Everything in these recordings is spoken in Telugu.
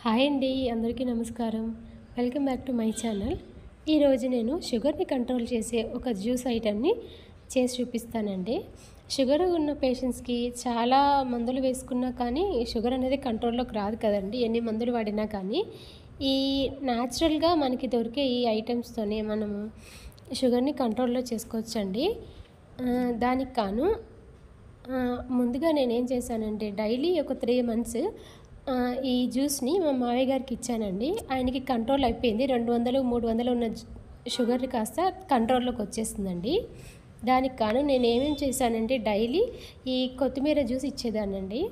హాయ్ అండి, అందరికీ నమస్కారం. Welcome back to my channel. ఈరోజు నేను షుగర్ని కంట్రోల్ చేసే ఒక జ్యూస్ ఐటెంని చేసి చూపిస్తానండి. షుగర్ ఉన్న పేషెంట్స్కి చాలా మందులు వేసుకున్నా కానీ షుగర్ అనేది కంట్రోల్లోకి రాదు కదండి, ఎన్ని మందులు వాడినా కానీ. ఈ న్యాచురల్గా మనకి దొరికే ఈ ఐటమ్స్తోనే మనము షుగర్ని కంట్రోల్లో చేసుకోవచ్చండి. దానికి కాను ముందుగా నేనేం చేశానంటే డైలీ ఒక 3 మంత్స్ ఈ జ్యూస్ని మా మావయ్య గారికి ఇచ్చానండి. ఆయనకి కంట్రోల్ అయిపోయింది. 200, 300 ఉన్న షుగర్ కాస్త కంట్రోల్లోకి వచ్చేసిందండి. దానికి కాను నేను ఏమేమి చేశానంటే డైలీ ఈ కొత్తిమీర జ్యూస్ ఇచ్చేదానండి.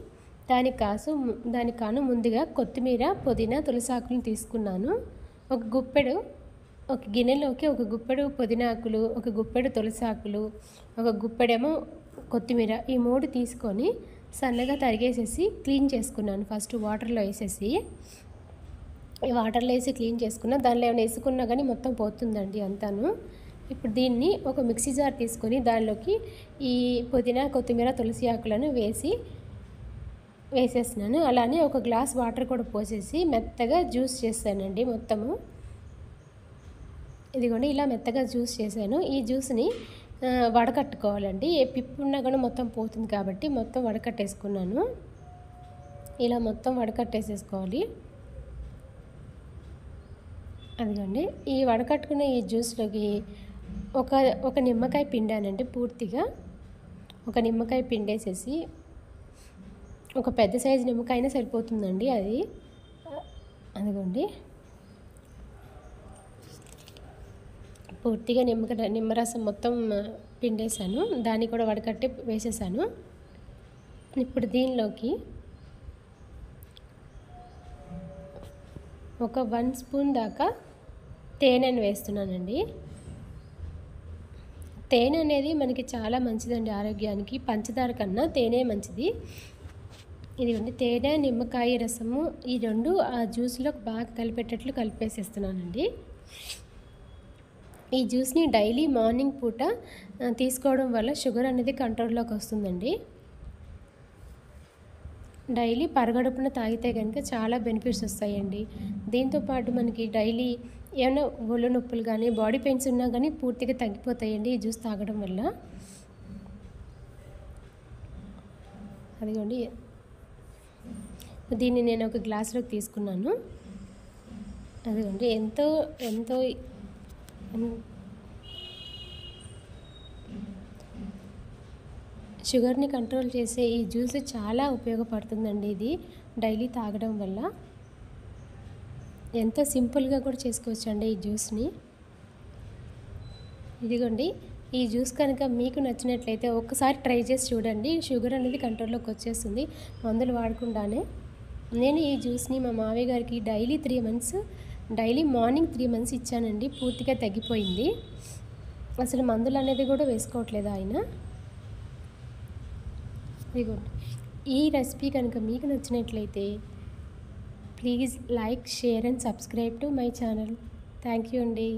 దానికి కాను ముందుగా కొత్తిమీర, పుదీనా, తులసాకులను తీసుకున్నాను. ఒక గిన్నెలోకి ఒక గుప్పెడు పుదీనాకులు, ఒక గుప్పెడు తులసాకులు, ఒక గుప్పెడేమో కొత్తిమీర, ఈ 3 తీసుకొని సన్నగా తరిగేసేసి క్లీన్ చేసుకున్నాను. ఫస్ట్ వాటర్లో వేసేసి క్లీన్ చేసుకున్నా. దానిలో ఏమైనా వేసుకున్నా కానీ మొత్తం పోతుందండి అంతాను. ఇప్పుడు దీన్ని ఒక మిక్సీ జార్ తీసుకొని దానిలోకి ఈ పుదీనా, కొత్తిమీర, తులసి ఆకులను వేసేస్తున్నాను. అలానే ఒక గ్లాస్ వాటర్ కూడా పోసేసి మెత్తగా జ్యూస్ చేస్తానండి మొత్తము. ఇదిగోండి, ఇలా మెత్తగా జ్యూస్ చేశాను. ఈ జ్యూస్ని వడకట్టుకోవాలండి. ఏ పిప్పు ఉన్నా కానీ మొత్తం పోతుంది కాబట్టి మొత్తం వడకట్టేసుకున్నాను. ఇలా మొత్తం వడకట్టేసేసుకోవాలి. అదిగోండి, ఈ వడకట్టుకున్న ఈ జ్యూస్లోకి ఒక నిమ్మకాయ పిండానండి. పూర్తిగా ఒక నిమ్మకాయ పిండేసేసి, ఒక పెద్ద సైజు నిమ్మకాయ అయినా సరిపోతుందండి అది. అదిగోండి, పూర్తిగా నిమ్మరసం మొత్తం పిండేశాను. దాన్ని కూడా వడకట్టి వేసేసాను. ఇప్పుడు దీనిలోకి ఒక 1 స్పూన్ దాకా తేనెను వేస్తున్నానండి. తేనె అనేది మనకి చాలా మంచిదండి ఆరోగ్యానికి. పంచదార కన్నా తేనె మంచిది. ఇదిగోండి, తేనె, నిమ్మకాయ రసము ఈ 2 ఆ జ్యూస్లో బాగా కలిపేటట్లు కలిపేసేస్తున్నానండి. ఈ జ్యూస్ని డైలీ మార్నింగ్ పూట తీసుకోవడం వల్ల షుగర్ అనేది కంట్రోల్లోకి వస్తుందండి. డైలీ పరగడుపున తాగితే కనుక చాలా బెనిఫిట్స్ వస్తాయండి. దీంతోపాటు మనకి డైలీ ఏమైనా ఒళ్ళు నొప్పులు కానీ, బాడీ పెయిన్స్ ఉన్నా కానీ పూర్తిగా తగ్గిపోతాయండి ఈ జ్యూస్ తాగడం వల్ల. అదిగోండి, దీన్ని నేను ఒక గ్లాసులోకి తీసుకున్నాను. అదిగోండి, ఎంతో షుగర్ని కంట్రోల్ చేసే ఈ జ్యూస్ చాలా ఉపయోగపడుతుందండి. ఇది డైలీ తాగడం వల్ల ఎంతో సింపుల్గా కూడా చేసుకోవచ్చండి ఈ జ్యూస్ని. ఇదిగోండి, ఈ జ్యూస్ కనుక మీకు నచ్చినట్లయితే ఒక్కసారి ట్రై చేసి చూడండి. షుగర్ అనేది కంట్రోల్లోకి వచ్చేస్తుంది మందులు వాడకుండానే. నేను ఈ జ్యూస్ని మా మావయ్య గారికి డైలీ మార్నింగ్ 3 మంత్స్ ఇచ్చానండి. పూర్తిగా తగ్గిపోయింది. అసలు మందులు అనేది కూడా వేసుకోవట్లేదు ఆయన. ఇదిగోండి, ఈ రెసిపీ కనుక మీకు నచ్చినట్లయితే please like, share and subscribe to my channel. Thank you అండి.